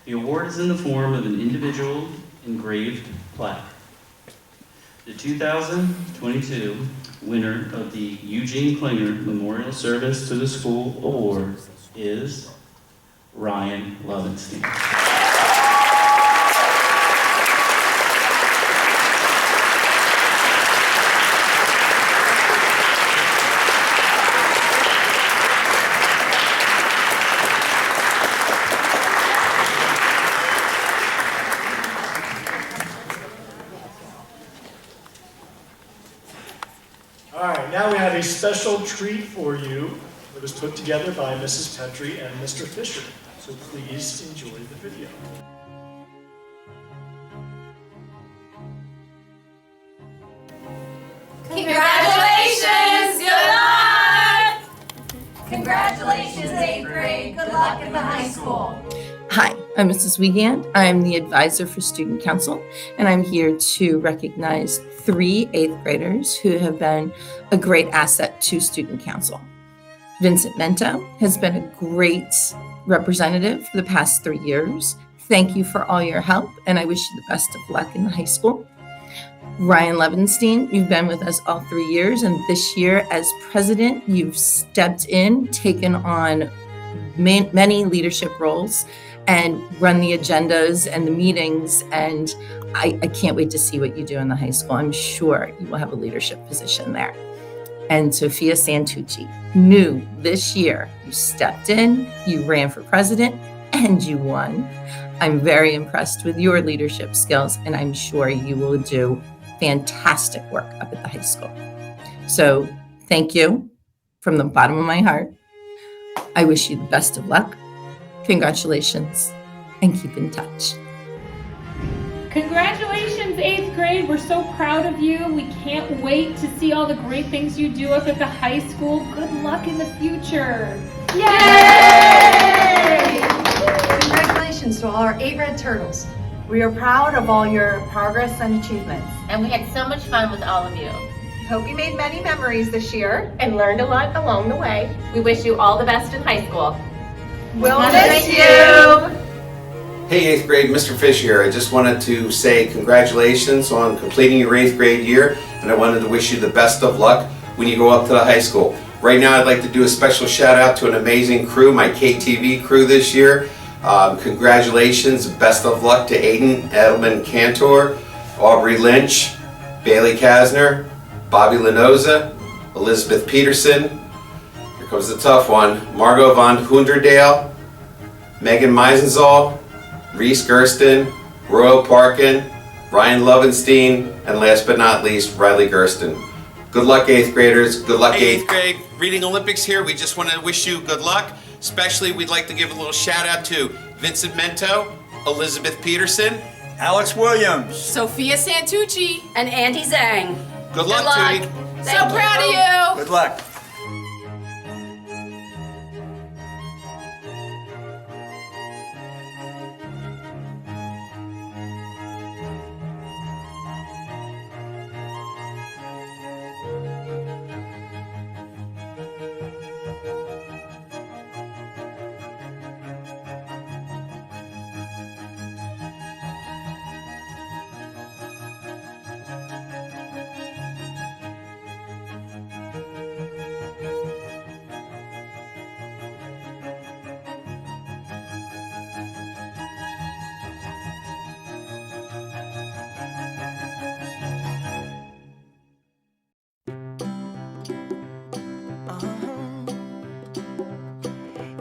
The award is in the form of an individual engraved plaque. The 2022 winner of the Eugene Klinger Memorial Service to the School Award is Ryan Lovenstein. Now we have a special treat for you that was put together by Mrs. Petrie and Mr. Fisher. So please enjoy the video. Congratulations! Good luck! Congratulations, 8th grade. Good luck in the high school. Hi, I'm Mrs. Wiegand. I'm the advisor for Student Council, and I'm here to recognize 3 8th graders who have been a great asset to Student Council. Vincent Mento has been a great representative for the past 3 years. Thank you for all your help, and I wish you the best of luck in the high school. Ryan Levenstein, you've been with us all 3 years, and this year as president, you've stepped in, taken on many leadership roles, and run the agendas and the meetings, and I can't wait to see what you do in the high school. I'm sure you will have a leadership position there. And Sophia Santucci, new this year, you stepped in, you ran for president, and you won. I'm very impressed with your leadership skills, and I'm sure you will do fantastic work up at the high school. So thank you from the bottom of my heart. I wish you the best of luck. Congratulations, and keep in touch. Congratulations, 8th grade. We're so proud of you. We can't wait to see all the great things you do up at the high school. Good luck in the future. Yay! Congratulations to all our 8 Red Turtles. We are proud of all your progress and achievements. And we had so much fun with all of you. Hope you made many memories this year. And learned a lot along the way. We wish you all the best in high school. We'll miss you! Hey 8th grade, Mr. Fish here. I just wanted to say congratulations on completing your 8th grade year, and I wanted to wish you the best of luck when you go up to the high school. Right now I'd like to do a special shout out to an amazing crew, my KTV crew this year. Congratulations, best of luck to Aiden Edelman Cantor, Aubrey Lynch, Bailey Kasner, Bobby Lenoza, Elizabeth Peterson, here comes the tough one, Margot von Hunderdale, Megan Meisenzahl, Reese Gersten, Royal Parkin, Ryan Lovenstein, and last but not least, Riley Gersten. Good luck 8th graders, good luck 8th grade. Reading Olympics here, we just want to wish you good luck. Especially we'd like to give a little shout out to Vincent Mento, Elizabeth Peterson, Alex Williams, Sophia Santucci, and Andy Zhang. Good luck, Tootie. So proud of you. Good luck.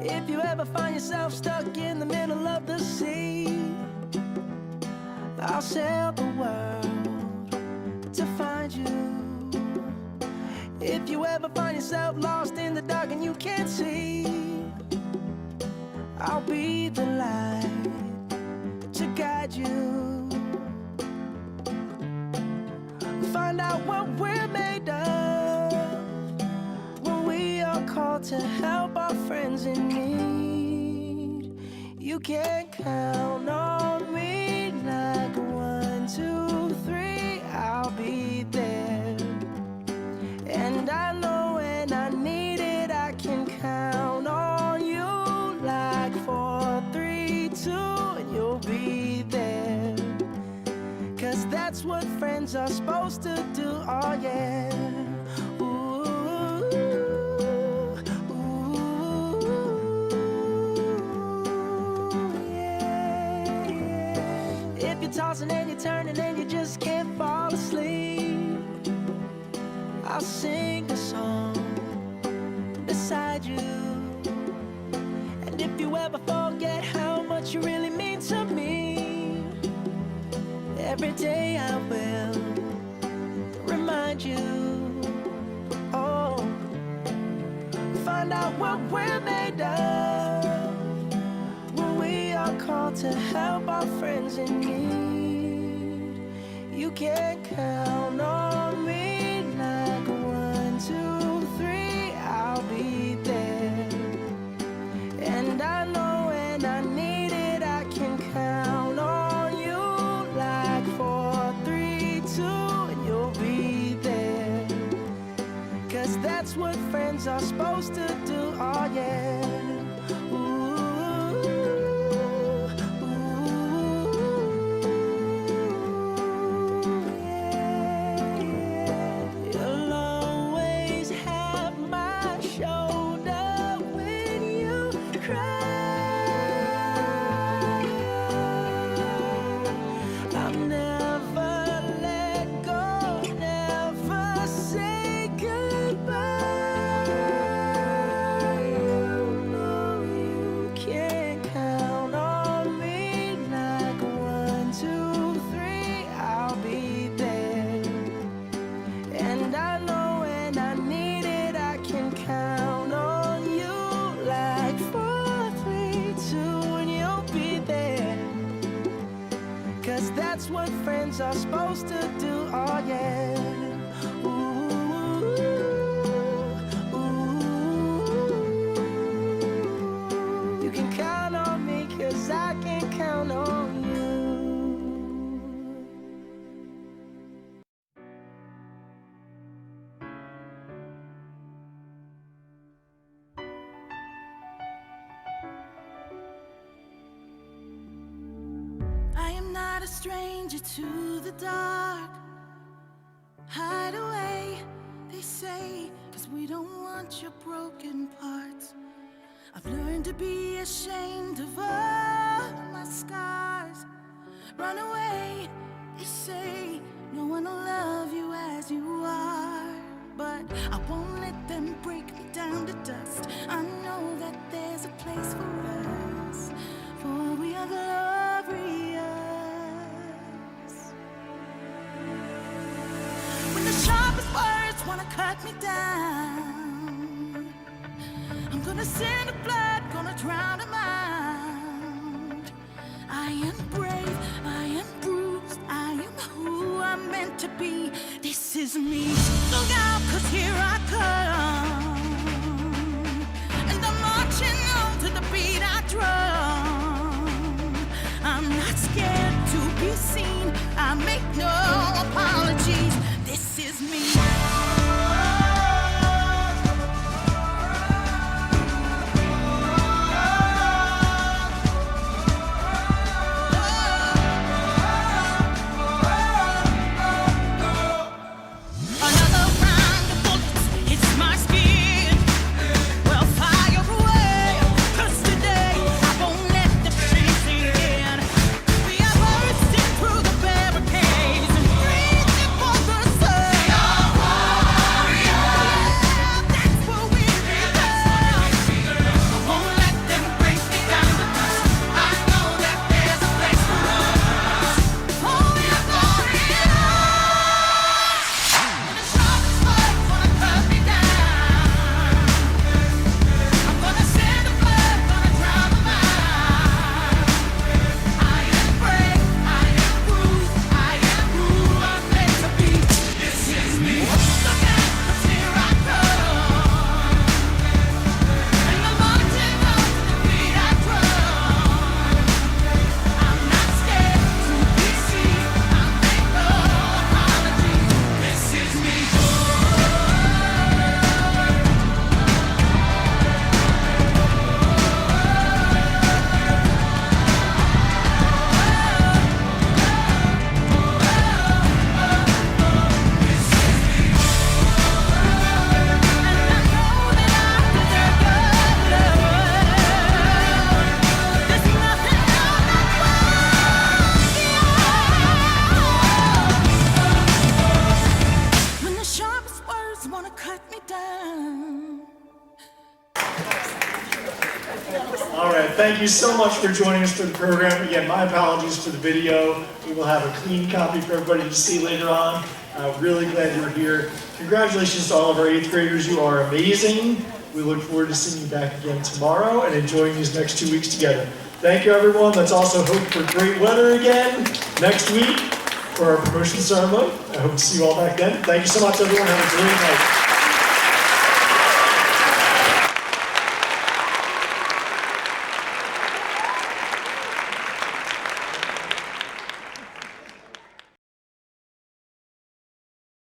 If you ever find yourself stuck in the middle of the sea, I'll sail the world to find you. If you ever find yourself lost in the dark and you can't see, I'll be the light to guide you. Find out what we're made of when we are called to help our friends in need. You can count on me like 1, 2, 3, I'll be there. And I know when I need it, I can count on you like 4, 3, 2, and you'll be there. 'Cause that's what friends are supposed to do, oh yeah. If you're tossing and you're turning and you just can't fall asleep, I'll sing a song beside you. And if you ever forget how much you really mean to me, every day I will remind you. Oh, find out what we're made of when we are called to help our friends in need. You can count on me like 1, 2, 3, I'll be there. friends are supposed to do. Oh yeah. You'll always have my shoulder when you cry. I'll never let go, never say goodbye. You know you can count on me like 1, 2, 3, I'll be there. And I know when I need it, I can count on you like 4, 3, 2, and you'll be there. 'Cause that's what friends are supposed to do, oh yeah. Ooh, ooh. You can count on me 'cause I can count on you. I am not a stranger to the dark. Hide away, they say, 'cause we don't want your broken parts. I've learned to be ashamed of all my scars. Run away, they say, no one will love you as you are. But I won't let them break me down to dust. I know that there's a place for us, for we are glorious. When the sharpest words wanna cut me down, I'm gonna send a flood, gonna drown them out. I am brave, I am bruised, I am who I'm meant to be. This is me. Look out, 'cause here I come. And I'm marching on to the beat I drum. I'm not scared to be seen, I make no apologies. This is me. Another round of bullets hits my skin. Well, fire away, 'cause today I won't let the pain sink in. We are bursting through the barricades and reaching for the sun. We are warriors. That's what we become. I won't let them break me down to dust. I know that there's a place for us. Oh, we are glorious. When the sharpest words wanna cut me down, I'm gonna send the blood, gonna drown them out. I am brave, I am bruised, I am who I'm meant to be. This is me. Look out, 'cause here I come. And I'm marching on to the beat I drum. I'm not scared to be seen, I make no apologies. This is me. When the sharpest words wanna cut me down. All right, thank you so much for joining us for the program. Again, my apologies for the video. We will have a clean copy for everybody to see later on. Really glad you're here. Congratulations to all of our 8th graders. You are amazing. We look forward to seeing you back again tomorrow and enjoying these next 2 weeks together. Thank you, everyone. Let's also hope for great weather again next week for our promotion ceremony. I hope to see you all back then. Thank you so much, everyone. Have a great night.